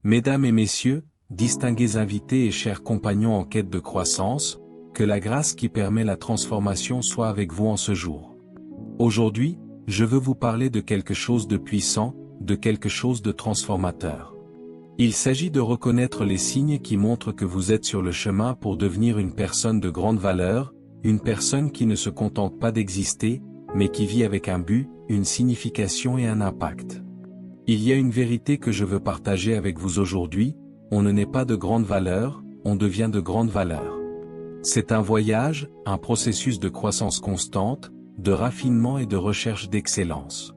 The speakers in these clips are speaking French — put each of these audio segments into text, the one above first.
Mesdames et messieurs, distingués invités et chers compagnons en quête de croissance, que la grâce qui permet la transformation soit avec vous en ce jour. Aujourd'hui, je veux vous parler de quelque chose de puissant, de quelque chose de transformateur. Il s'agit de reconnaître les signes qui montrent que vous êtes sur le chemin pour devenir une personne de grande valeur, une personne qui ne se contente pas d'exister, mais qui vit avec un but, une signification et un impact. Il y a une vérité que je veux partager avec vous aujourd'hui, on ne naît pas de grande valeur, on devient de grande valeur. C'est un voyage, un processus de croissance constante, de raffinement et de recherche d'excellence.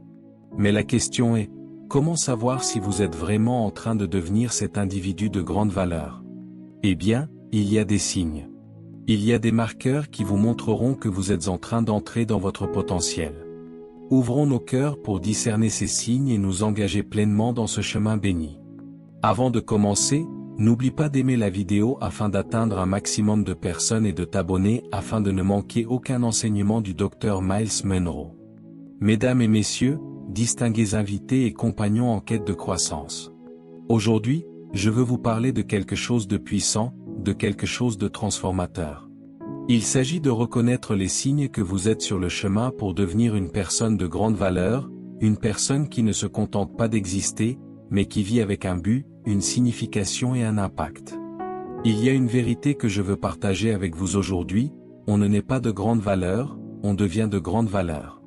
Mais la question est, comment savoir si vous êtes vraiment en train de devenir cet individu de grande valeur? Eh bien, il y a des signes. Il y a des marqueurs qui vous montreront que vous êtes en train d'entrer dans votre potentiel. Ouvrons nos cœurs pour discerner ces signes et nous engager pleinement dans ce chemin béni. Avant de commencer, n'oublie pas d'aimer la vidéo afin d'atteindre un maximum de personnes et de t'abonner afin de ne manquer aucun enseignement du Dr Myles Munroe. Mesdames et messieurs, distingués invités et compagnons en quête de croissance. Aujourd'hui, je veux vous parler de quelque chose de puissant, de quelque chose de transformateur. Il s'agit de reconnaître les signes que vous êtes sur le chemin pour devenir une personne de grande valeur, une personne qui ne se contente pas d'exister, mais qui vit avec un but, une signification et un impact. Il y a une vérité que je veux partager avec vous aujourd'hui, on ne naît pas de grande valeur, on devient de grande valeur.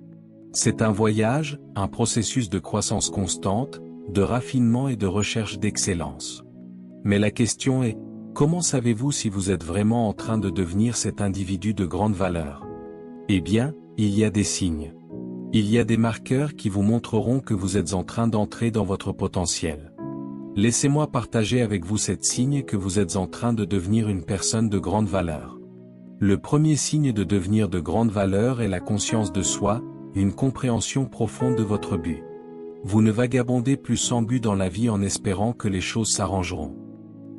C'est un voyage, un processus de croissance constante, de raffinement et de recherche d'excellence. Mais la question est, comment savez-vous si vous êtes vraiment en train de devenir cet individu de grande valeur? Eh bien, il y a des signes. Il y a des marqueurs qui vous montreront que vous êtes en train d'entrer dans votre potentiel. Laissez-moi partager avec vous ces signes que vous êtes en train de devenir une personne de grande valeur. Le premier signe de devenir de grande valeur est la conscience de soi, une compréhension profonde de votre but. Vous ne vagabondez plus sans but dans la vie en espérant que les choses s'arrangeront.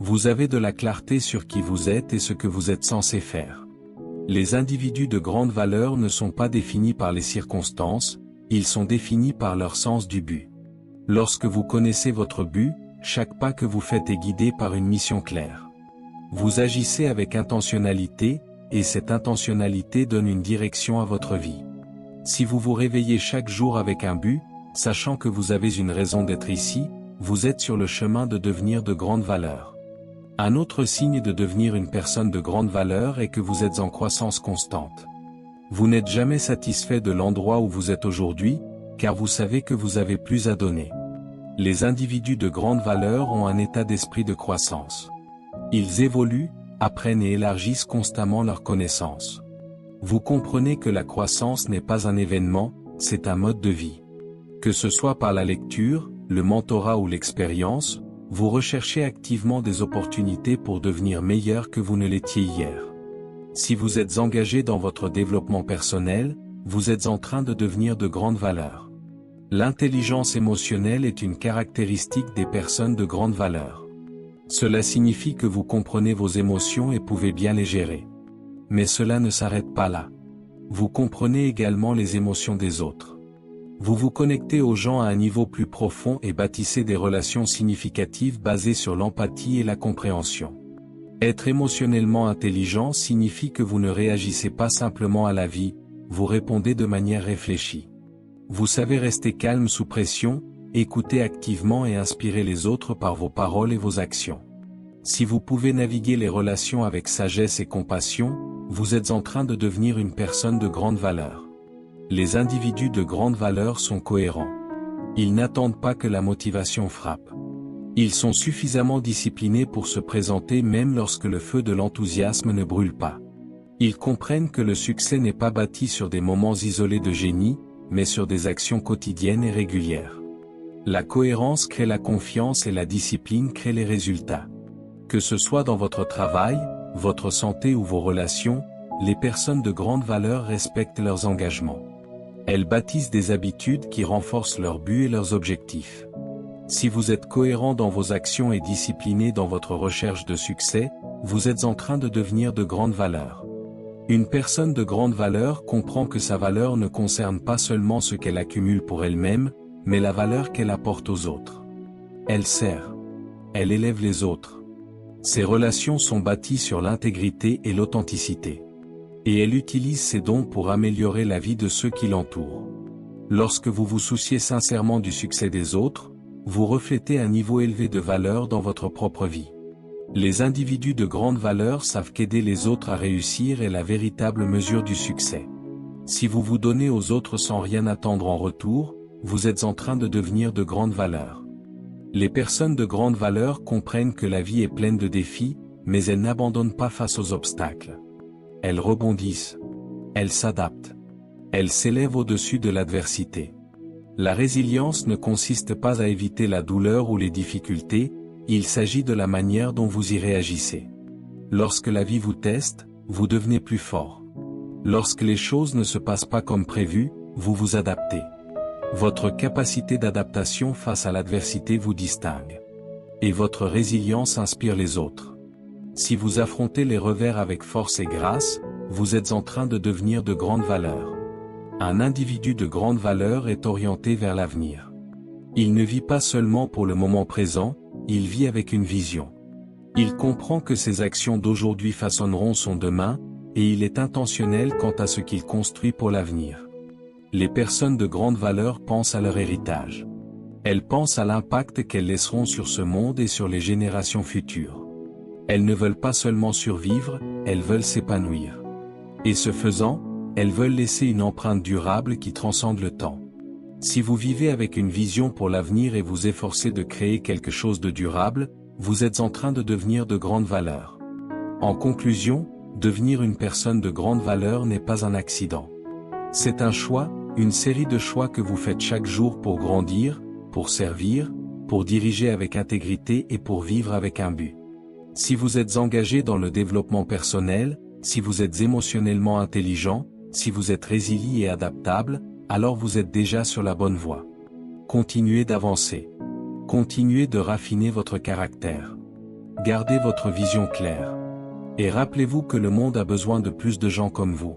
Vous avez de la clarté sur qui vous êtes et ce que vous êtes censé faire. Les individus de grande valeur ne sont pas définis par les circonstances, ils sont définis par leur sens du but. Lorsque vous connaissez votre but, chaque pas que vous faites est guidé par une mission claire. Vous agissez avec intentionnalité, et cette intentionnalité donne une direction à votre vie. Si vous vous réveillez chaque jour avec un but, sachant que vous avez une raison d'être ici, vous êtes sur le chemin de devenir de grande valeur. Un autre signe de devenir une personne de grande valeur est que vous êtes en croissance constante. Vous n'êtes jamais satisfait de l'endroit où vous êtes aujourd'hui, car vous savez que vous avez plus à donner. Les individus de grande valeur ont un état d'esprit de croissance. Ils évoluent, apprennent et élargissent constamment leurs connaissances. Vous comprenez que la croissance n'est pas un événement, c'est un mode de vie. Que ce soit par la lecture, le mentorat ou l'expérience, vous recherchez activement des opportunités pour devenir meilleur que vous ne l'étiez hier. Si vous êtes engagé dans votre développement personnel, vous êtes en train de devenir de grande valeur. L'intelligence émotionnelle est une caractéristique des personnes de grande valeur. Cela signifie que vous comprenez vos émotions et pouvez bien les gérer. Mais cela ne s'arrête pas là. Vous comprenez également les émotions des autres. Vous vous connectez aux gens à un niveau plus profond et bâtissez des relations significatives basées sur l'empathie et la compréhension. Être émotionnellement intelligent signifie que vous ne réagissez pas simplement à la vie, vous répondez de manière réfléchie. Vous savez rester calme sous pression, écouter activement et inspirer les autres par vos paroles et vos actions. Si vous pouvez naviguer les relations avec sagesse et compassion, vous êtes en train de devenir une personne de grande valeur. Les individus de grande valeur sont cohérents. Ils n'attendent pas que la motivation frappe. Ils sont suffisamment disciplinés pour se présenter même lorsque le feu de l'enthousiasme ne brûle pas. Ils comprennent que le succès n'est pas bâti sur des moments isolés de génie, mais sur des actions quotidiennes et régulières. La cohérence crée la confiance et la discipline crée les résultats. Que ce soit dans votre travail, votre santé ou vos relations, les personnes de grande valeur respectent leurs engagements. Elles bâtissent des habitudes qui renforcent leurs buts et leurs objectifs. Si vous êtes cohérent dans vos actions et discipliné dans votre recherche de succès, vous êtes en train de devenir de grande valeur. Une personne de grande valeur comprend que sa valeur ne concerne pas seulement ce qu'elle accumule pour elle-même, mais la valeur qu'elle apporte aux autres. Elle sert. Elle élève les autres. Ses relations sont bâties sur l'intégrité et l'authenticité. Et elle utilise ses dons pour améliorer la vie de ceux qui l'entourent. Lorsque vous vous souciez sincèrement du succès des autres, vous reflétez un niveau élevé de valeur dans votre propre vie. Les individus de grande valeur savent qu'aider les autres à réussir est la véritable mesure du succès. Si vous vous donnez aux autres sans rien attendre en retour, vous êtes en train de devenir de grande valeur. Les personnes de grande valeur comprennent que la vie est pleine de défis, mais elles n'abandonnent pas face aux obstacles. Elles rebondissent. Elles s'adaptent. Elles s'élèvent au-dessus de l'adversité. La résilience ne consiste pas à éviter la douleur ou les difficultés, il s'agit de la manière dont vous y réagissez. Lorsque la vie vous teste, vous devenez plus fort. Lorsque les choses ne se passent pas comme prévu, vous vous adaptez. Votre capacité d'adaptation face à l'adversité vous distingue. Et votre résilience inspire les autres. Si vous affrontez les revers avec force et grâce, vous êtes en train de devenir de grande valeur. Un individu de grande valeur est orienté vers l'avenir. Il ne vit pas seulement pour le moment présent, il vit avec une vision. Il comprend que ses actions d'aujourd'hui façonneront son demain, et il est intentionnel quant à ce qu'il construit pour l'avenir. Les personnes de grande valeur pensent à leur héritage. Elles pensent à l'impact qu'elles laisseront sur ce monde et sur les générations futures. Elles ne veulent pas seulement survivre, elles veulent s'épanouir. Et ce faisant, elles veulent laisser une empreinte durable qui transcende le temps. Si vous vivez avec une vision pour l'avenir et vous efforcez de créer quelque chose de durable, vous êtes en train de devenir de grande valeur. En conclusion, devenir une personne de grande valeur n'est pas un accident. C'est un choix, une série de choix que vous faites chaque jour pour grandir, pour servir, pour diriger avec intégrité et pour vivre avec un but. Si vous êtes engagé dans le développement personnel, si vous êtes émotionnellement intelligent, si vous êtes résilient et adaptable, alors vous êtes déjà sur la bonne voie. Continuez d'avancer. Continuez de raffiner votre caractère. Gardez votre vision claire. Et rappelez-vous que le monde a besoin de plus de gens comme vous.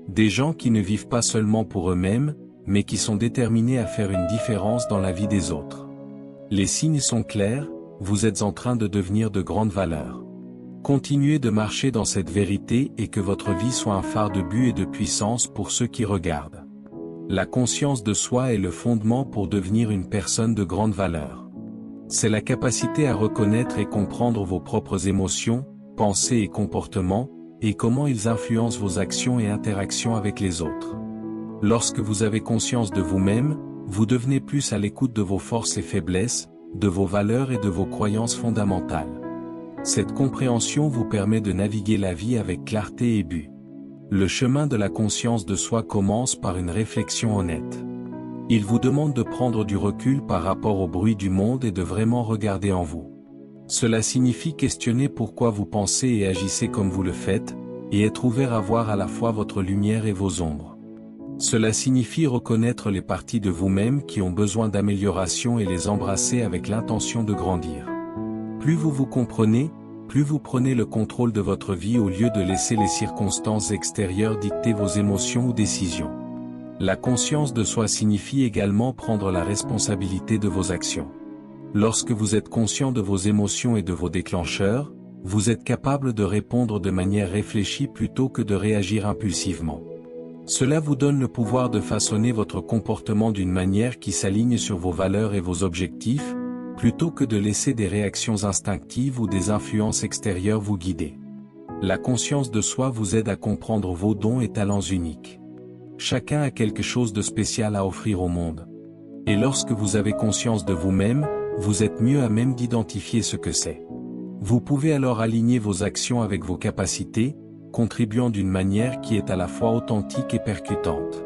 Des gens qui ne vivent pas seulement pour eux-mêmes, mais qui sont déterminés à faire une différence dans la vie des autres. Les signes sont clairs, vous êtes en train de devenir de grande valeur. Continuez de marcher dans cette vérité et que votre vie soit un phare de but et de puissance pour ceux qui regardent. La conscience de soi est le fondement pour devenir une personne de grande valeur. C'est la capacité à reconnaître et comprendre vos propres émotions, pensées et comportements, et comment ils influencent vos actions et interactions avec les autres. Lorsque vous avez conscience de vous-même, vous devenez plus à l'écoute de vos forces et faiblesses, de vos valeurs et de vos croyances fondamentales. Cette compréhension vous permet de naviguer la vie avec clarté et but. Le chemin de la conscience de soi commence par une réflexion honnête. Il vous demande de prendre du recul par rapport au bruit du monde et de vraiment regarder en vous. Cela signifie questionner pourquoi vous pensez et agissez comme vous le faites, et être ouvert à voir à la fois votre lumière et vos ombres. Cela signifie reconnaître les parties de vous-même qui ont besoin d'amélioration et les embrasser avec l'intention de grandir. Plus vous vous comprenez, plus vous prenez le contrôle de votre vie au lieu de laisser les circonstances extérieures dicter vos émotions ou décisions. La conscience de soi signifie également prendre la responsabilité de vos actions. Lorsque vous êtes conscient de vos émotions et de vos déclencheurs, vous êtes capable de répondre de manière réfléchie plutôt que de réagir impulsivement. Cela vous donne le pouvoir de façonner votre comportement d'une manière qui s'aligne sur vos valeurs et vos objectifs, plutôt que de laisser des réactions instinctives ou des influences extérieures vous guider. La conscience de soi vous aide à comprendre vos dons et talents uniques. Chacun a quelque chose de spécial à offrir au monde. Et lorsque vous avez conscience de vous-même, vous êtes mieux à même d'identifier ce que c'est. Vous pouvez alors aligner vos actions avec vos capacités, contribuant d'une manière qui est à la fois authentique et percutante.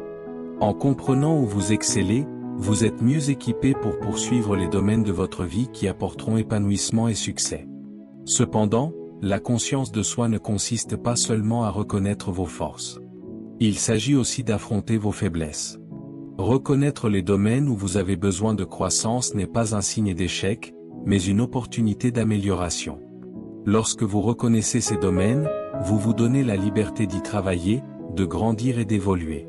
En comprenant où vous excellez, vous êtes mieux équipé pour poursuivre les domaines de votre vie qui apporteront épanouissement et succès. Cependant, la conscience de soi ne consiste pas seulement à reconnaître vos forces. Il s'agit aussi d'affronter vos faiblesses. Reconnaître les domaines où vous avez besoin de croissance n'est pas un signe d'échec, mais une opportunité d'amélioration. Lorsque vous reconnaissez ces domaines, vous vous donnez la liberté d'y travailler, de grandir et d'évoluer.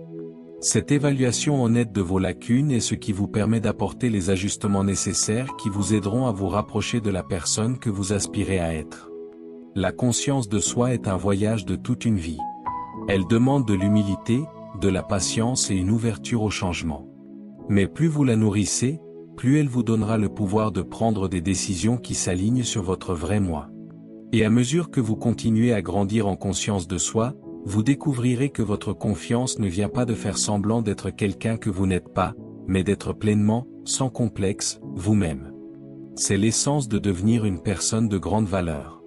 Cette évaluation honnête de vos lacunes est ce qui vous permet d'apporter les ajustements nécessaires qui vous aideront à vous rapprocher de la personne que vous aspirez à être. La conscience de soi est un voyage de toute une vie. Elle demande de l'humilité, de la patience et une ouverture au changement. Mais plus vous la nourrissez, plus elle vous donnera le pouvoir de prendre des décisions qui s'alignent sur votre vrai moi. Et à mesure que vous continuez à grandir en conscience de soi, vous découvrirez que votre confiance ne vient pas de faire semblant d'être quelqu'un que vous n'êtes pas, mais d'être pleinement, sans complexe, vous-même. C'est l'essence de devenir une personne de grande valeur.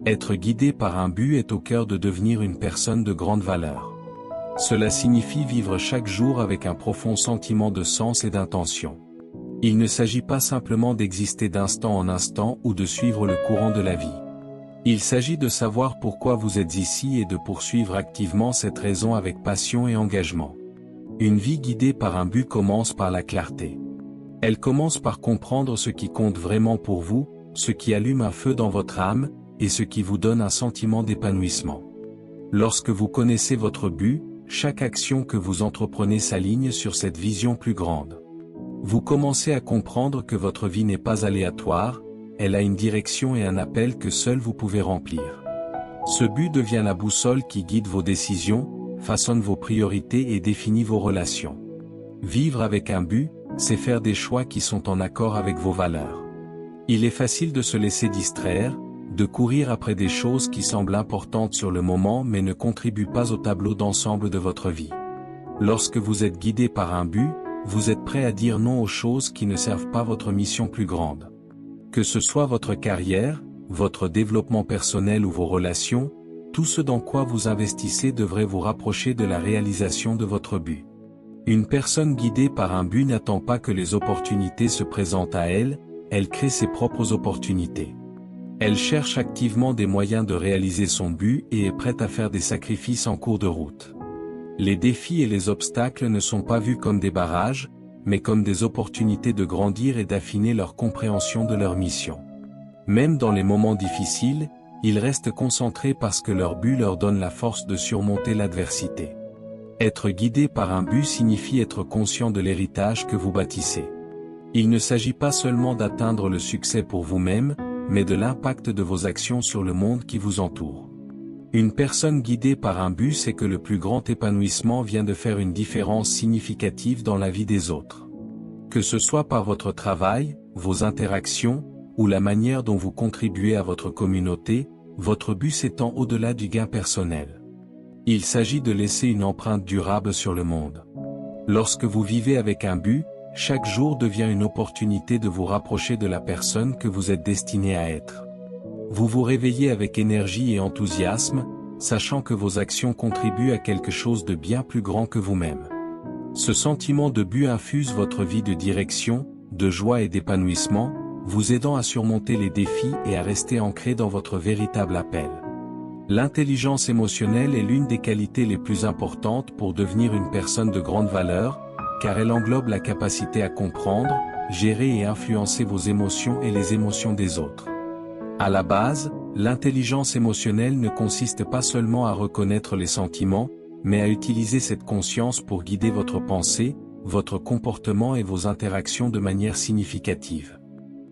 Être guidé par un but est au cœur de devenir une personne de grande valeur. Cela signifie vivre chaque jour avec un profond sentiment de sens et d'intention. Il ne s'agit pas simplement d'exister d'instant en instant ou de suivre le courant de la vie. Il s'agit de savoir pourquoi vous êtes ici et de poursuivre activement cette raison avec passion et engagement. Une vie guidée par un but commence par la clarté. Elle commence par comprendre ce qui compte vraiment pour vous, ce qui allume un feu dans votre âme, et ce qui vous donne un sentiment d'épanouissement. Lorsque vous connaissez votre but, chaque action que vous entreprenez s'aligne sur cette vision plus grande. Vous commencez à comprendre que votre vie n'est pas aléatoire, elle a une direction et un appel que seul vous pouvez remplir. Ce but devient la boussole qui guide vos décisions, façonne vos priorités et définit vos relations. Vivre avec un but, c'est faire des choix qui sont en accord avec vos valeurs. Il est facile de se laisser distraire, de courir après des choses qui semblent importantes sur le moment mais ne contribuent pas au tableau d'ensemble de votre vie. Lorsque vous êtes guidé par un but, vous êtes prêt à dire non aux choses qui ne servent pas votre mission plus grande. Que ce soit votre carrière, votre développement personnel ou vos relations, tout ce dans quoi vous investissez devrait vous rapprocher de la réalisation de votre but. Une personne guidée par un but n'attend pas que les opportunités se présentent à elle, elle crée ses propres opportunités. Elle cherche activement des moyens de réaliser son but et est prête à faire des sacrifices en cours de route. Les défis et les obstacles ne sont pas vus comme des barrages, mais comme des opportunités de grandir et d'affiner leur compréhension de leur mission. Même dans les moments difficiles, ils restent concentrés parce que leur but leur donne la force de surmonter l'adversité. Être guidé par un but signifie être conscient de l'héritage que vous bâtissez. Il ne s'agit pas seulement d'atteindre le succès pour vous-même, mais de l'impact de vos actions sur le monde qui vous entoure. Une personne guidée par un but sait que le plus grand épanouissement vient de faire une différence significative dans la vie des autres. Que ce soit par votre travail, vos interactions, ou la manière dont vous contribuez à votre communauté, votre but s'étend au-delà du gain personnel. Il s'agit de laisser une empreinte durable sur le monde. Lorsque vous vivez avec un but, chaque jour devient une opportunité de vous rapprocher de la personne que vous êtes destiné à être. Vous vous réveillez avec énergie et enthousiasme, sachant que vos actions contribuent à quelque chose de bien plus grand que vous-même. Ce sentiment de but infuse votre vie de direction, de joie et d'épanouissement, vous aidant à surmonter les défis et à rester ancré dans votre véritable appel. L'intelligence émotionnelle est l'une des qualités les plus importantes pour devenir une personne de grande valeur, car elle englobe la capacité à comprendre, gérer et influencer vos émotions et les émotions des autres. À la base, l'intelligence émotionnelle ne consiste pas seulement à reconnaître les sentiments, mais à utiliser cette conscience pour guider votre pensée, votre comportement et vos interactions de manière significative.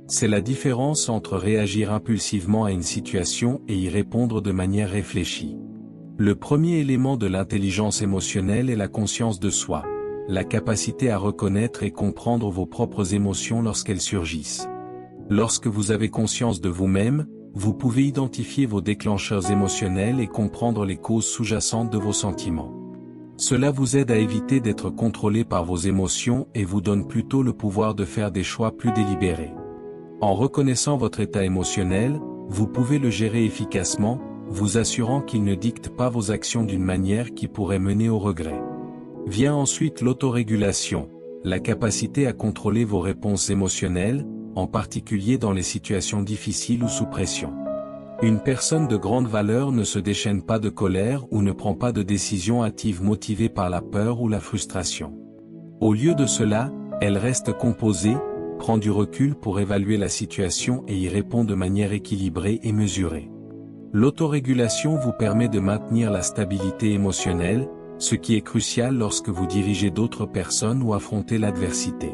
C'est la différence entre réagir impulsivement à une situation et y répondre de manière réfléchie. Le premier élément de l'intelligence émotionnelle est la conscience de soi, la capacité à reconnaître et comprendre vos propres émotions lorsqu'elles surgissent. Lorsque vous avez conscience de vous-même, vous pouvez identifier vos déclencheurs émotionnels et comprendre les causes sous-jacentes de vos sentiments. Cela vous aide à éviter d'être contrôlé par vos émotions et vous donne plutôt le pouvoir de faire des choix plus délibérés. En reconnaissant votre état émotionnel, vous pouvez le gérer efficacement, vous assurant qu'il ne dicte pas vos actions d'une manière qui pourrait mener au regret. Vient ensuite l'autorégulation, la capacité à contrôler vos réponses émotionnelles, en particulier dans les situations difficiles ou sous pression. Une personne de grande valeur ne se déchaîne pas de colère ou ne prend pas de décisions hâtives motivées par la peur ou la frustration. Au lieu de cela, elle reste composée, prend du recul pour évaluer la situation et y répond de manière équilibrée et mesurée. L'autorégulation vous permet de maintenir la stabilité émotionnelle, ce qui est crucial lorsque vous dirigez d'autres personnes ou affrontez l'adversité.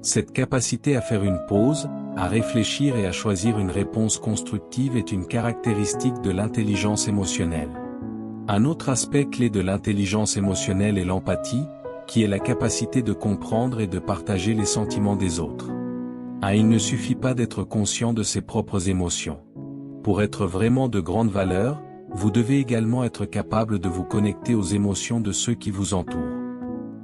Cette capacité à faire une pause, à réfléchir et à choisir une réponse constructive est une caractéristique de l'intelligence émotionnelle. Un autre aspect clé de l'intelligence émotionnelle est l'empathie, qui est la capacité de comprendre et de partager les sentiments des autres. Il ne suffit pas d'être conscient de ses propres émotions. Pour être vraiment de grande valeur, vous devez également être capable de vous connecter aux émotions de ceux qui vous entourent.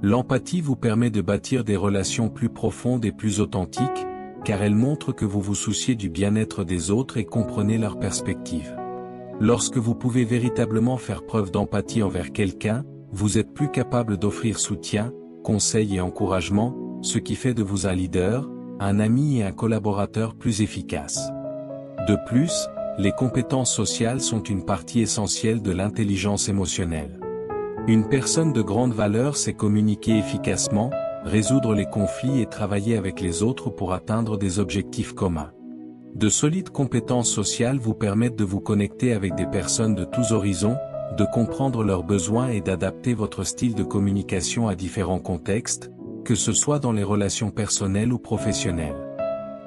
L'empathie vous permet de bâtir des relations plus profondes et plus authentiques, car elle montre que vous vous souciez du bien-être des autres et comprenez leurs perspectives. Lorsque vous pouvez véritablement faire preuve d'empathie envers quelqu'un, vous êtes plus capable d'offrir soutien, conseils et encouragement, ce qui fait de vous un leader, un ami et un collaborateur plus efficace. De plus, les compétences sociales sont une partie essentielle de l'intelligence émotionnelle. Une personne de grande valeur sait communiquer efficacement, résoudre les conflits et travailler avec les autres pour atteindre des objectifs communs. De solides compétences sociales vous permettent de vous connecter avec des personnes de tous horizons, de comprendre leurs besoins et d'adapter votre style de communication à différents contextes, que ce soit dans les relations personnelles ou professionnelles.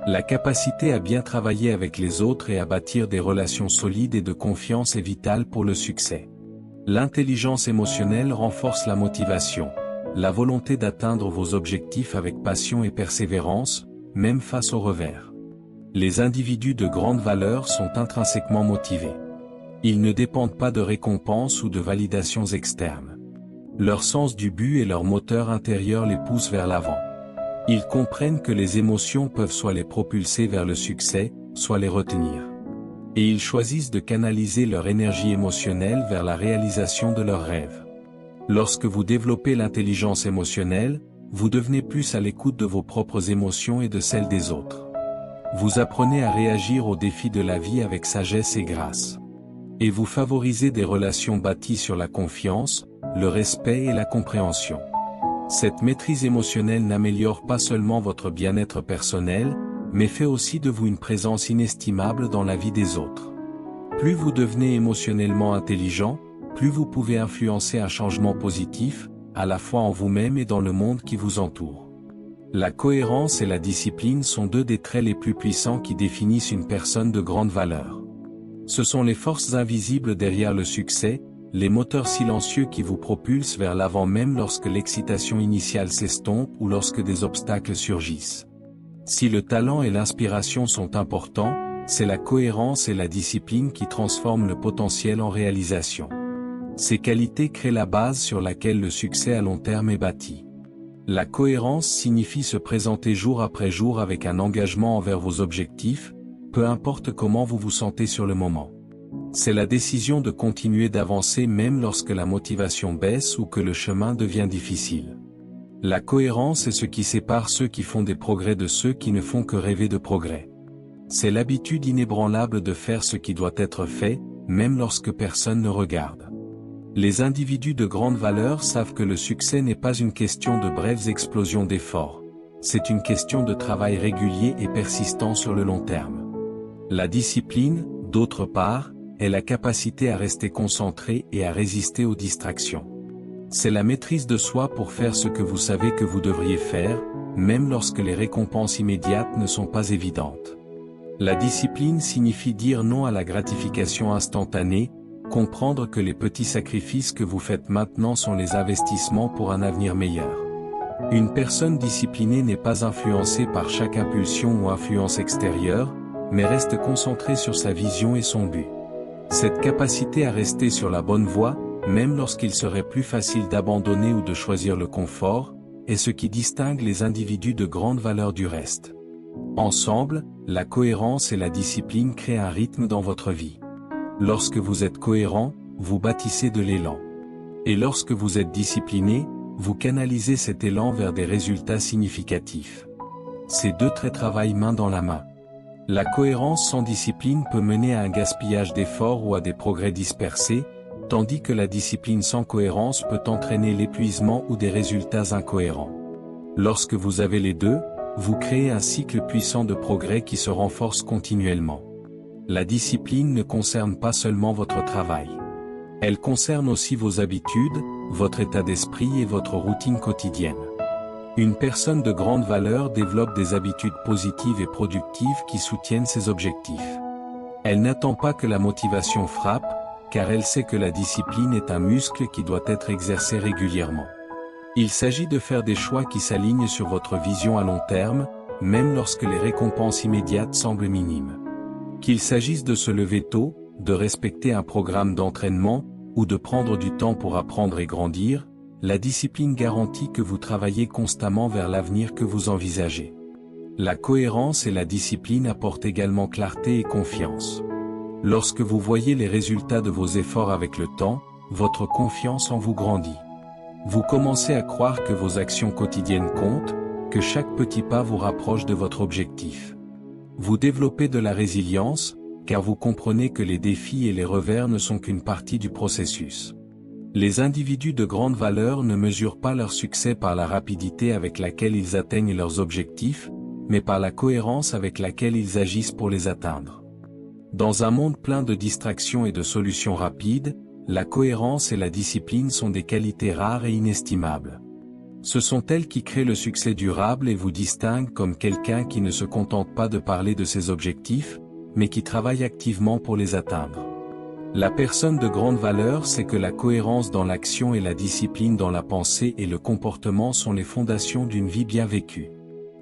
La capacité à bien travailler avec les autres et à bâtir des relations solides et de confiance est vitale pour le succès. L'intelligence émotionnelle renforce la motivation, la volonté d'atteindre vos objectifs avec passion et persévérance, même face aux revers. Les individus de grande valeur sont intrinsèquement motivés. Ils ne dépendent pas de récompenses ou de validations externes. Leur sens du but et leur moteur intérieur les poussent vers l'avant. Ils comprennent que les émotions peuvent soit les propulser vers le succès, soit les retenir. Et ils choisissent de canaliser leur énergie émotionnelle vers la réalisation de leurs rêves. Lorsque vous développez l'intelligence émotionnelle, vous devenez plus à l'écoute de vos propres émotions et de celles des autres. Vous apprenez à réagir aux défis de la vie avec sagesse et grâce. Et vous favorisez des relations bâties sur la confiance, le respect et la compréhension. Cette maîtrise émotionnelle n'améliore pas seulement votre bien-être personnel, mais fait aussi de vous une présence inestimable dans la vie des autres. Plus vous devenez émotionnellement intelligent, plus vous pouvez influencer un changement positif, à la fois en vous-même et dans le monde qui vous entoure. La cohérence et la discipline sont deux des traits les plus puissants qui définissent une personne de grande valeur. Ce sont les forces invisibles derrière le succès, les moteurs silencieux qui vous propulsent vers l'avant même lorsque l'excitation initiale s'estompe ou lorsque des obstacles surgissent. Si le talent et l'inspiration sont importants, c'est la cohérence et la discipline qui transforment le potentiel en réalisation. Ces qualités créent la base sur laquelle le succès à long terme est bâti. La cohérence signifie se présenter jour après jour avec un engagement envers vos objectifs, peu importe comment vous vous sentez sur le moment. C'est la décision de continuer d'avancer même lorsque la motivation baisse ou que le chemin devient difficile. La cohérence est ce qui sépare ceux qui font des progrès de ceux qui ne font que rêver de progrès. C'est l'habitude inébranlable de faire ce qui doit être fait, même lorsque personne ne regarde. Les individus de grande valeur savent que le succès n'est pas une question de brèves explosions d'efforts. C'est une question de travail régulier et persistant sur le long terme. La discipline, d'autre part, est la capacité à rester concentré et à résister aux distractions. C'est la maîtrise de soi pour faire ce que vous savez que vous devriez faire, même lorsque les récompenses immédiates ne sont pas évidentes. La discipline signifie dire non à la gratification instantanée, comprendre que les petits sacrifices que vous faites maintenant sont les investissements pour un avenir meilleur. Une personne disciplinée n'est pas influencée par chaque impulsion ou influence extérieure, mais reste concentrée sur sa vision et son but. Cette capacité à rester sur la bonne voie, même lorsqu'il serait plus facile d'abandonner ou de choisir le confort, est ce qui distingue les individus de grande valeur du reste. Ensemble, la cohérence et la discipline créent un rythme dans votre vie. Lorsque vous êtes cohérent, vous bâtissez de l'élan. Et lorsque vous êtes discipliné, vous canalisez cet élan vers des résultats significatifs. Ces deux traits travaillent main dans la main. La cohérence sans discipline peut mener à un gaspillage d'efforts ou à des progrès dispersés, tandis que la discipline sans cohérence peut entraîner l'épuisement ou des résultats incohérents. Lorsque vous avez les deux, vous créez un cycle puissant de progrès qui se renforce continuellement. La discipline ne concerne pas seulement votre travail. Elle concerne aussi vos habitudes, votre état d'esprit et votre routine quotidienne. Une personne de grande valeur développe des habitudes positives et productives qui soutiennent ses objectifs. Elle n'attend pas que la motivation frappe, car elle sait que la discipline est un muscle qui doit être exercé régulièrement. Il s'agit de faire des choix qui s'alignent sur votre vision à long terme, même lorsque les récompenses immédiates semblent minimes. Qu'il s'agisse de se lever tôt, de respecter un programme d'entraînement, ou de prendre du temps pour apprendre et grandir, la discipline garantit que vous travaillez constamment vers l'avenir que vous envisagez. La cohérence et la discipline apportent également clarté et confiance. Lorsque vous voyez les résultats de vos efforts avec le temps, votre confiance en vous grandit. Vous commencez à croire que vos actions quotidiennes comptent, que chaque petit pas vous rapproche de votre objectif. Vous développez de la résilience, car vous comprenez que les défis et les revers ne sont qu'une partie du processus. Les individus de grande valeur ne mesurent pas leur succès par la rapidité avec laquelle ils atteignent leurs objectifs, mais par la cohérence avec laquelle ils agissent pour les atteindre. Dans un monde plein de distractions et de solutions rapides, la cohérence et la discipline sont des qualités rares et inestimables. Ce sont elles qui créent le succès durable et vous distinguent comme quelqu'un qui ne se contente pas de parler de ses objectifs, mais qui travaille activement pour les atteindre. La personne de grande valeur sait que la cohérence dans l'action et la discipline dans la pensée et le comportement sont les fondations d'une vie bien vécue.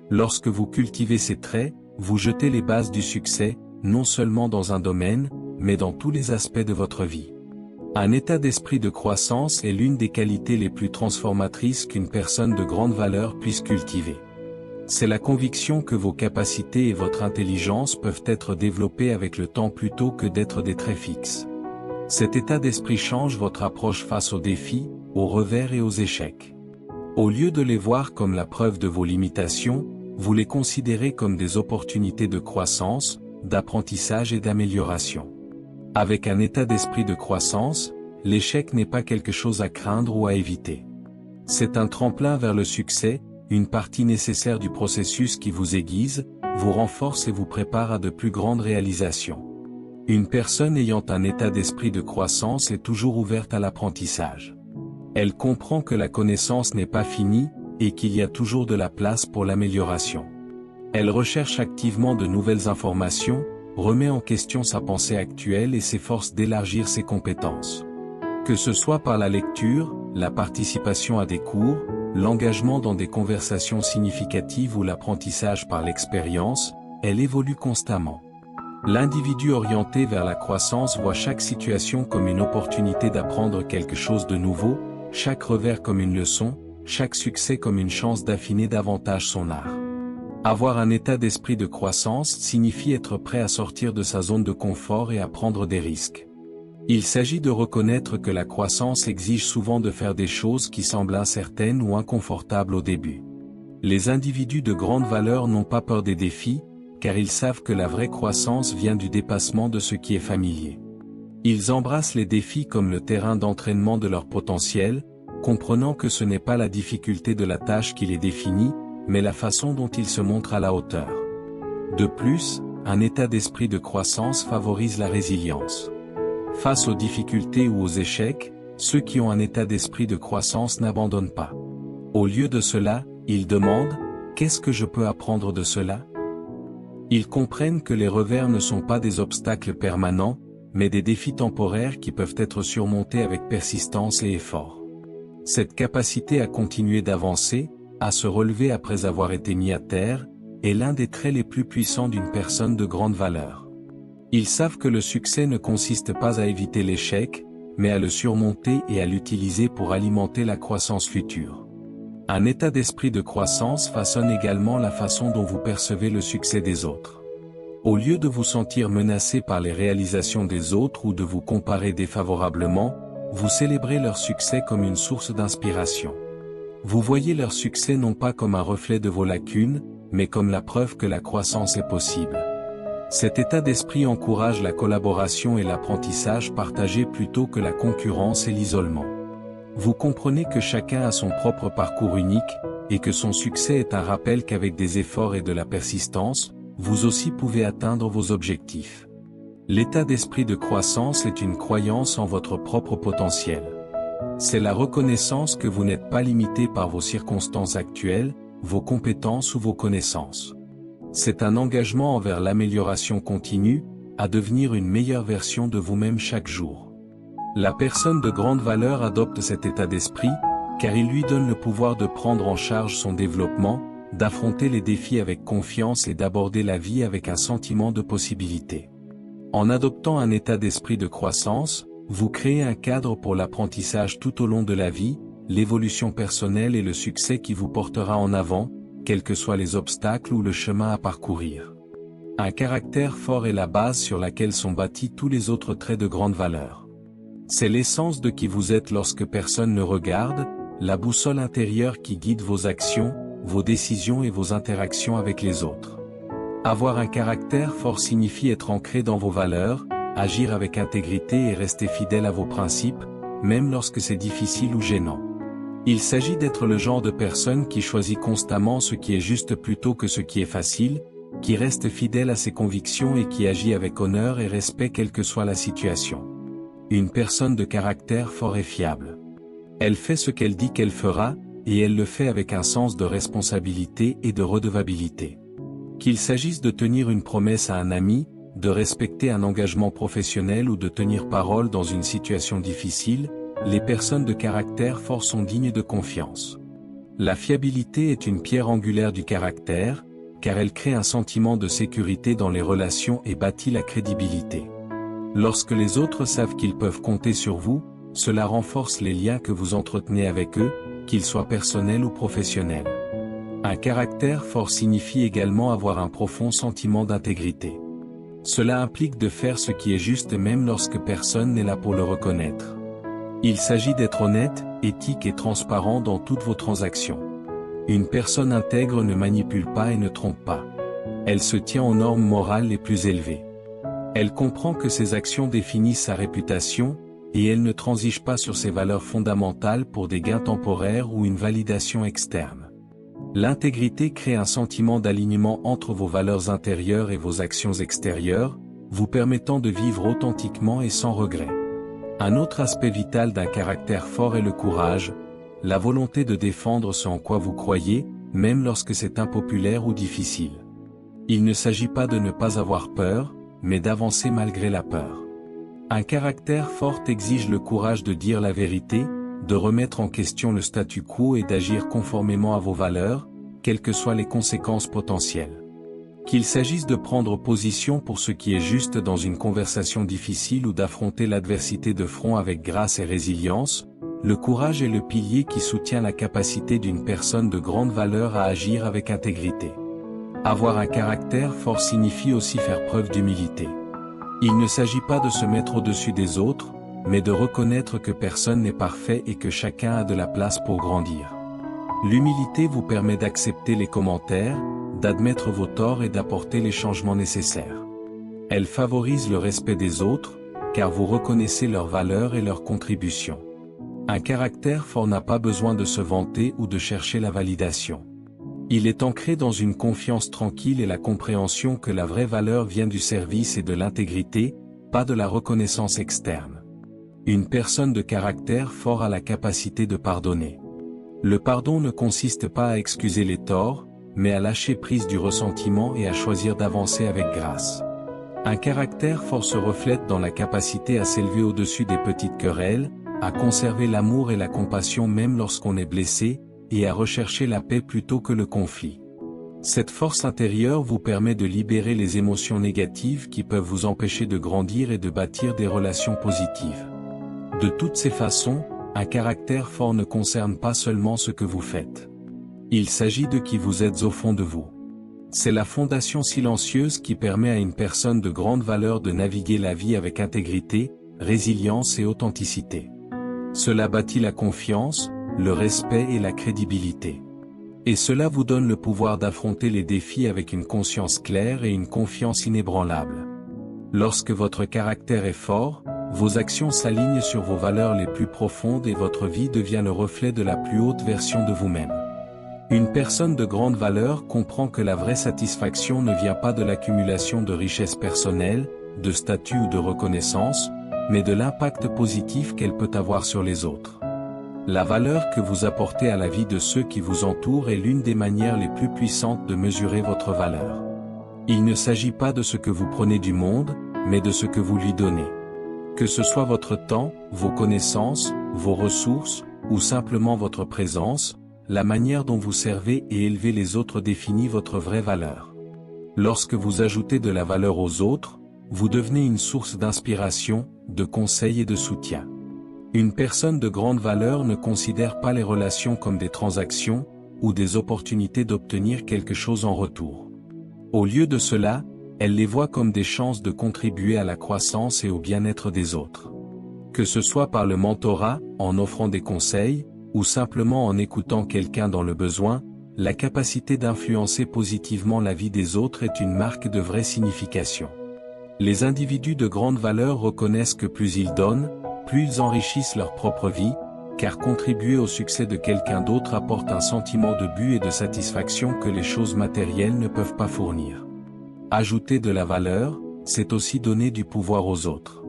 Lorsque vous cultivez ces traits, vous jetez les bases du succès, non seulement dans un domaine, mais dans tous les aspects de votre vie. Un état d'esprit de croissance est l'une des qualités les plus transformatrices qu'une personne de grande valeur puisse cultiver. C'est la conviction que vos capacités et votre intelligence peuvent être développées avec le temps plutôt que d'être des traits fixes. Cet état d'esprit change votre approche face aux défis, aux revers et aux échecs. Au lieu de les voir comme la preuve de vos limitations, vous les considérez comme des opportunités de croissance, d'apprentissage et d'amélioration. Avec un état d'esprit de croissance, l'échec n'est pas quelque chose à craindre ou à éviter. C'est un tremplin vers le succès, une partie nécessaire du processus qui vous aiguise, vous renforce et vous prépare à de plus grandes réalisations. Une personne ayant un état d'esprit de croissance est toujours ouverte à l'apprentissage. Elle comprend que la connaissance n'est pas finie, et qu'il y a toujours de la place pour l'amélioration. Elle recherche activement de nouvelles informations, remet en question sa pensée actuelle et s'efforce d'élargir ses compétences. Que ce soit par la lecture, la participation à des cours, l'engagement dans des conversations significatives ou l'apprentissage par l'expérience, elle évolue constamment. L'individu orienté vers la croissance voit chaque situation comme une opportunité d'apprendre quelque chose de nouveau, chaque revers comme une leçon, chaque succès comme une chance d'affiner davantage son art. Avoir un état d'esprit de croissance signifie être prêt à sortir de sa zone de confort et à prendre des risques. Il s'agit de reconnaître que la croissance exige souvent de faire des choses qui semblent incertaines ou inconfortables au début. Les individus de grande valeur n'ont pas peur des défis, car ils savent que la vraie croissance vient du dépassement de ce qui est familier. Ils embrassent les défis comme le terrain d'entraînement de leur potentiel, comprenant que ce n'est pas la difficulté de la tâche qui les définit, mais la façon dont ils se montrent à la hauteur. De plus, un état d'esprit de croissance favorise la résilience. Face aux difficultés ou aux échecs, ceux qui ont un état d'esprit de croissance n'abandonnent pas. Au lieu de cela, ils demandent « Qu'est-ce que je peux apprendre de cela ?» Ils comprennent que les revers ne sont pas des obstacles permanents, mais des défis temporaires qui peuvent être surmontés avec persistance et effort. Cette capacité à continuer d'avancer, à se relever après avoir été mis à terre, est l'un des traits les plus puissants d'une personne de grande valeur. Ils savent que le succès ne consiste pas à éviter l'échec, mais à le surmonter et à l'utiliser pour alimenter la croissance future. Un état d'esprit de croissance façonne également la façon dont vous percevez le succès des autres. Au lieu de vous sentir menacé par les réalisations des autres ou de vous comparer défavorablement, vous célébrez leur succès comme une source d'inspiration. Vous voyez leur succès non pas comme un reflet de vos lacunes, mais comme la preuve que la croissance est possible. Cet état d'esprit encourage la collaboration et l'apprentissage partagé plutôt que la concurrence et l'isolement. Vous comprenez que chacun a son propre parcours unique, et que son succès est un rappel qu'avec des efforts et de la persistance, vous aussi pouvez atteindre vos objectifs. L'état d'esprit de croissance est une croyance en votre propre potentiel. C'est la reconnaissance que vous n'êtes pas limité par vos circonstances actuelles, vos compétences ou vos connaissances. C'est un engagement envers l'amélioration continue, à devenir une meilleure version de vous-même chaque jour. La personne de grande valeur adopte cet état d'esprit, car il lui donne le pouvoir de prendre en charge son développement, d'affronter les défis avec confiance et d'aborder la vie avec un sentiment de possibilité. En adoptant un état d'esprit de croissance, vous créez un cadre pour l'apprentissage tout au long de la vie, l'évolution personnelle et le succès qui vous portera en avant, quels que soient les obstacles ou le chemin à parcourir. Un caractère fort est la base sur laquelle sont bâtis tous les autres traits de grande valeur. C'est l'essence de qui vous êtes lorsque personne ne regarde, la boussole intérieure qui guide vos actions, vos décisions et vos interactions avec les autres. Avoir un caractère fort signifie être ancré dans vos valeurs, agir avec intégrité et rester fidèle à vos principes, même lorsque c'est difficile ou gênant. Il s'agit d'être le genre de personne qui choisit constamment ce qui est juste plutôt que ce qui est facile, qui reste fidèle à ses convictions et qui agit avec honneur et respect quelle que soit la situation. Une personne de caractère fort est fiable. Elle fait ce qu'elle dit qu'elle fera, et elle le fait avec un sens de responsabilité et de redevabilité. Qu'il s'agisse de tenir une promesse à un ami, de respecter un engagement professionnel ou de tenir parole dans une situation difficile, les personnes de caractère fort sont dignes de confiance. La fiabilité est une pierre angulaire du caractère, car elle crée un sentiment de sécurité dans les relations et bâtit la crédibilité. Lorsque les autres savent qu'ils peuvent compter sur vous, cela renforce les liens que vous entretenez avec eux, qu'ils soient personnels ou professionnels. Un caractère fort signifie également avoir un profond sentiment d'intégrité. Cela implique de faire ce qui est juste même lorsque personne n'est là pour le reconnaître. Il s'agit d'être honnête, éthique et transparent dans toutes vos transactions. Une personne intègre ne manipule pas et ne trompe pas. Elle se tient aux normes morales les plus élevées. Elle comprend que ses actions définissent sa réputation, et elle ne transige pas sur ses valeurs fondamentales pour des gains temporaires ou une validation externe. L'intégrité crée un sentiment d'alignement entre vos valeurs intérieures et vos actions extérieures, vous permettant de vivre authentiquement et sans regret. Un autre aspect vital d'un caractère fort est le courage, la volonté de défendre ce en quoi vous croyez, même lorsque c'est impopulaire ou difficile. Il ne s'agit pas de ne pas avoir peur, mais d'avancer malgré la peur. Un caractère fort exige le courage de dire la vérité, de remettre en question le statu quo et d'agir conformément à vos valeurs, quelles que soient les conséquences potentielles. Qu'il s'agisse de prendre position pour ce qui est juste dans une conversation difficile ou d'affronter l'adversité de front avec grâce et résilience, le courage est le pilier qui soutient la capacité d'une personne de grande valeur à agir avec intégrité. Avoir un caractère fort signifie aussi faire preuve d'humilité. Il ne s'agit pas de se mettre au-dessus des autres, mais de reconnaître que personne n'est parfait et que chacun a de la place pour grandir. L'humilité vous permet d'accepter les commentaires, d'admettre vos torts et d'apporter les changements nécessaires. Elle favorise le respect des autres, car vous reconnaissez leurs valeurs et leurs contributions. Un caractère fort n'a pas besoin de se vanter ou de chercher la validation. Il est ancré dans une confiance tranquille et la compréhension que la vraie valeur vient du service et de l'intégrité, pas de la reconnaissance externe. Une personne de caractère fort a la capacité de pardonner. Le pardon ne consiste pas à excuser les torts, mais à lâcher prise du ressentiment et à choisir d'avancer avec grâce. Un caractère fort se reflète dans la capacité à s'élever au-dessus des petites querelles, à conserver l'amour et la compassion même lorsqu'on est blessé, et à rechercher la paix plutôt que le conflit. Cette force intérieure vous permet de libérer les émotions négatives qui peuvent vous empêcher de grandir et de bâtir des relations positives. De toutes ces façons, un caractère fort ne concerne pas seulement ce que vous faites. Il s'agit de qui vous êtes au fond de vous. C'est la fondation silencieuse qui permet à une personne de grande valeur de naviguer la vie avec intégrité, résilience et authenticité. Cela bâtit la confiance, le respect et la crédibilité. Et cela vous donne le pouvoir d'affronter les défis avec une conscience claire et une confiance inébranlable. Lorsque votre caractère est fort, vos actions s'alignent sur vos valeurs les plus profondes et votre vie devient le reflet de la plus haute version de vous-même. Une personne de grande valeur comprend que la vraie satisfaction ne vient pas de l'accumulation de richesses personnelles, de statut ou de reconnaissance, mais de l'impact positif qu'elle peut avoir sur les autres. La valeur que vous apportez à la vie de ceux qui vous entourent est l'une des manières les plus puissantes de mesurer votre valeur. Il ne s'agit pas de ce que vous prenez du monde, mais de ce que vous lui donnez. Que ce soit votre temps, vos connaissances, vos ressources, ou simplement votre présence, la manière dont vous servez et élevez les autres définit votre vraie valeur. Lorsque vous ajoutez de la valeur aux autres, vous devenez une source d'inspiration, de conseils et de soutien. Une personne de grande valeur ne considère pas les relations comme des transactions, ou des opportunités d'obtenir quelque chose en retour. Au lieu de cela, elle les voit comme des chances de contribuer à la croissance et au bien-être des autres. Que ce soit par le mentorat, en offrant des conseils, ou simplement en écoutant quelqu'un dans le besoin, la capacité d'influencer positivement la vie des autres est une marque de vraie signification. Les individus de grande valeur reconnaissent que plus ils donnent, plus ils enrichissent leur propre vie, car contribuer au succès de quelqu'un d'autre apporte un sentiment de but et de satisfaction que les choses matérielles ne peuvent pas fournir. Ajouter de la valeur, c'est aussi donner du pouvoir aux autres.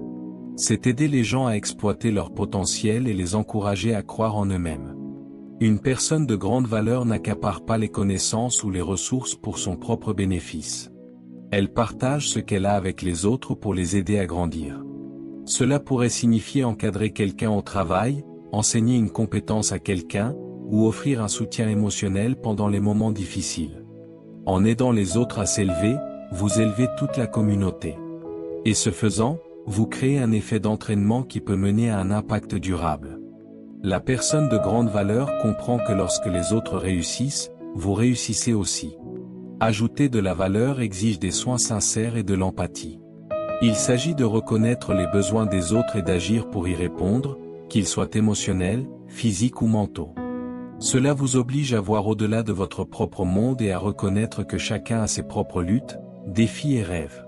C'est aider les gens à exploiter leur potentiel et les encourager à croire en eux-mêmes. Une personne de grande valeur n'accapare pas les connaissances ou les ressources pour son propre bénéfice. Elle partage ce qu'elle a avec les autres pour les aider à grandir. Cela pourrait signifier encadrer quelqu'un au travail, enseigner une compétence à quelqu'un, ou offrir un soutien émotionnel pendant les moments difficiles. En aidant les autres à s'élever, vous élevez toute la communauté. Et ce faisant, vous créez un effet d'entraînement qui peut mener à un impact durable. La personne de grande valeur comprend que lorsque les autres réussissent, vous réussissez aussi. Ajouter de la valeur exige des soins sincères et de l'empathie. Il s'agit de reconnaître les besoins des autres et d'agir pour y répondre, qu'ils soient émotionnels, physiques ou mentaux. Cela vous oblige à voir au-delà de votre propre monde et à reconnaître que chacun a ses propres luttes, défis et rêves.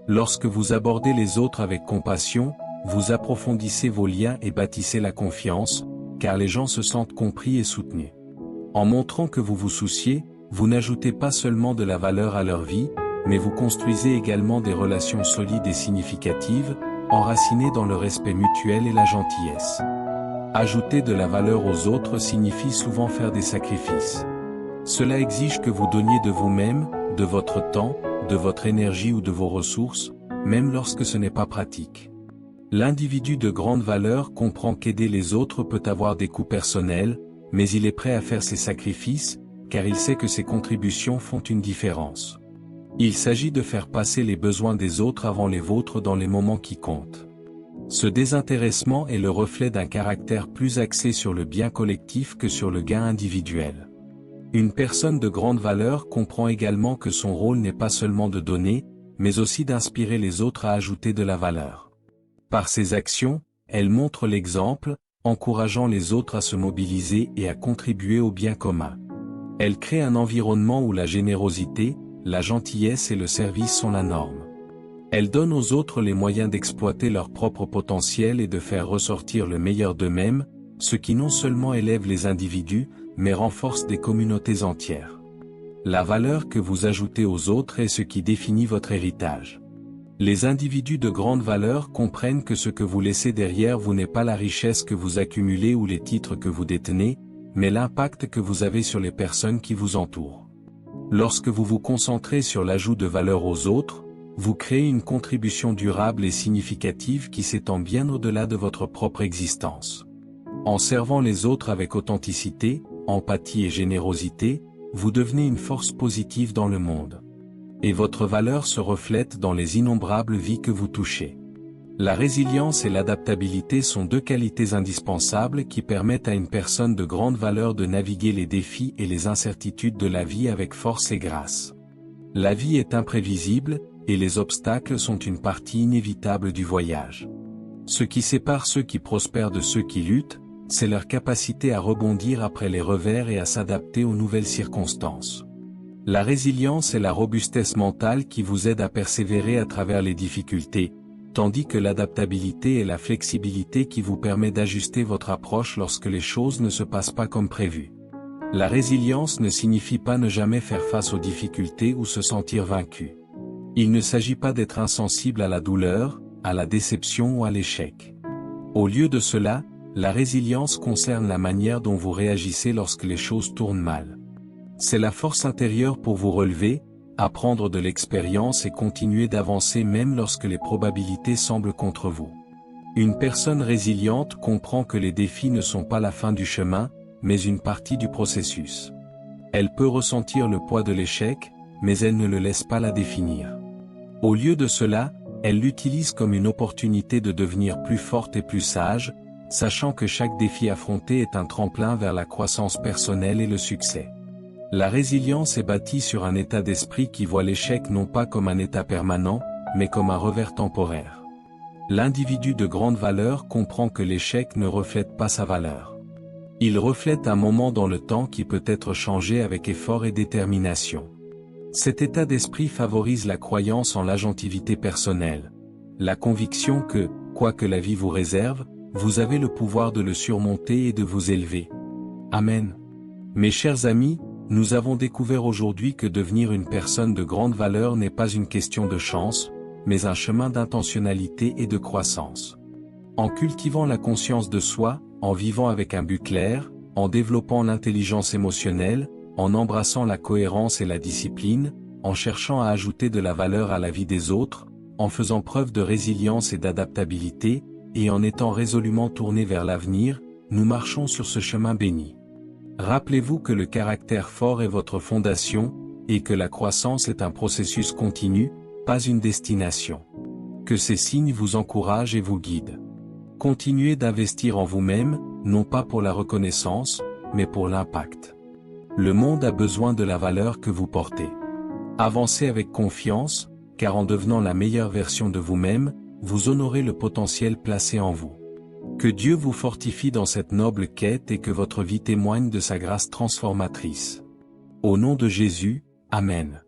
Lorsque vous abordez les autres avec compassion, vous approfondissez vos liens et bâtissez la confiance, car les gens se sentent compris et soutenus. En montrant que vous vous souciez, vous n'ajoutez pas seulement de la valeur à leur vie, mais vous construisez également des relations solides et significatives, enracinées dans le respect mutuel et la gentillesse. Ajouter de la valeur aux autres signifie souvent faire des sacrifices. Cela exige que vous donniez de vous-même, de votre temps, de votre énergie ou de vos ressources, même lorsque ce n'est pas pratique. L'individu de grande valeur comprend qu'aider les autres peut avoir des coûts personnels, mais il est prêt à faire ces sacrifices, car il sait que ses contributions font une différence. Il s'agit de faire passer les besoins des autres avant les vôtres dans les moments qui comptent. Ce désintéressement est le reflet d'un caractère plus axé sur le bien collectif que sur le gain individuel. Une personne de grande valeur comprend également que son rôle n'est pas seulement de donner, mais aussi d'inspirer les autres à ajouter de la valeur. Par ses actions, elle montre l'exemple, encourageant les autres à se mobiliser et à contribuer au bien commun. Elle crée un environnement où la générosité, la gentillesse et le service sont la norme. Elle donne aux autres les moyens d'exploiter leur propre potentiel et de faire ressortir le meilleur d'eux-mêmes, ce qui non seulement élève les individus, mais renforce des communautés entières. La valeur que vous ajoutez aux autres est ce qui définit votre héritage. Les individus de grande valeur comprennent que ce que vous laissez derrière vous n'est pas la richesse que vous accumulez ou les titres que vous détenez, mais l'impact que vous avez sur les personnes qui vous entourent. Lorsque vous vous concentrez sur l'ajout de valeur aux autres, vous créez une contribution durable et significative qui s'étend bien au-delà de votre propre existence. En servant les autres avec authenticité, empathie et générosité, vous devenez une force positive dans le monde. Et votre valeur se reflète dans les innombrables vies que vous touchez. La résilience et l'adaptabilité sont deux qualités indispensables qui permettent à une personne de grande valeur de naviguer les défis et les incertitudes de la vie avec force et grâce. La vie est imprévisible, et les obstacles sont une partie inévitable du voyage. Ce qui sépare ceux qui prospèrent de ceux qui luttent, c'est leur capacité à rebondir après les revers et à s'adapter aux nouvelles circonstances. La résilience est la robustesse mentale qui vous aide à persévérer à travers les difficultés, tandis que l'adaptabilité est la flexibilité qui vous permet d'ajuster votre approche lorsque les choses ne se passent pas comme prévu. La résilience ne signifie pas ne jamais faire face aux difficultés ou se sentir vaincu. Il ne s'agit pas d'être insensible à la douleur, à la déception ou à l'échec. Au lieu de cela, La résilience concerne la manière dont vous réagissez lorsque les choses tournent mal. C'est la force intérieure pour vous relever, apprendre de l'expérience et continuer d'avancer même lorsque les probabilités semblent contre vous. Une personne résiliente comprend que les défis ne sont pas la fin du chemin, mais une partie du processus. Elle peut ressentir le poids de l'échec, mais elle ne le laisse pas la définir. Au lieu de cela, elle l'utilise comme une opportunité de devenir plus forte et plus sage, sachant que chaque défi affronté est un tremplin vers la croissance personnelle et le succès. La résilience est bâtie sur un état d'esprit qui voit l'échec non pas comme un état permanent, mais comme un revers temporaire. L'individu de grande valeur comprend que l'échec ne reflète pas sa valeur. Il reflète un moment dans le temps qui peut être changé avec effort et détermination. Cet état d'esprit favorise la croyance en l'agentivité personnelle, la conviction que, quoi que la vie vous réserve, vous avez le pouvoir de le surmonter et de vous élever. Amen. Mes chers amis, nous avons découvert aujourd'hui que devenir une personne de grande valeur n'est pas une question de chance, mais un chemin d'intentionnalité et de croissance. En cultivant la conscience de soi, en vivant avec un but clair, en développant l'intelligence émotionnelle, en embrassant la cohérence et la discipline, en cherchant à ajouter de la valeur à la vie des autres, en faisant preuve de résilience et d'adaptabilité, et en étant résolument tournés vers l'avenir, nous marchons sur ce chemin béni. Rappelez-vous que le caractère fort est votre fondation, et que la croissance est un processus continu, pas une destination. Que ces signes vous encouragent et vous guident. Continuez d'investir en vous-même, non pas pour la reconnaissance, mais pour l'impact. Le monde a besoin de la valeur que vous portez. Avancez avec confiance, car en devenant la meilleure version de vous-même, vous honorez le potentiel placé en vous. Que Dieu vous fortifie dans cette noble quête et que votre vie témoigne de sa grâce transformatrice. Au nom de Jésus, Amen.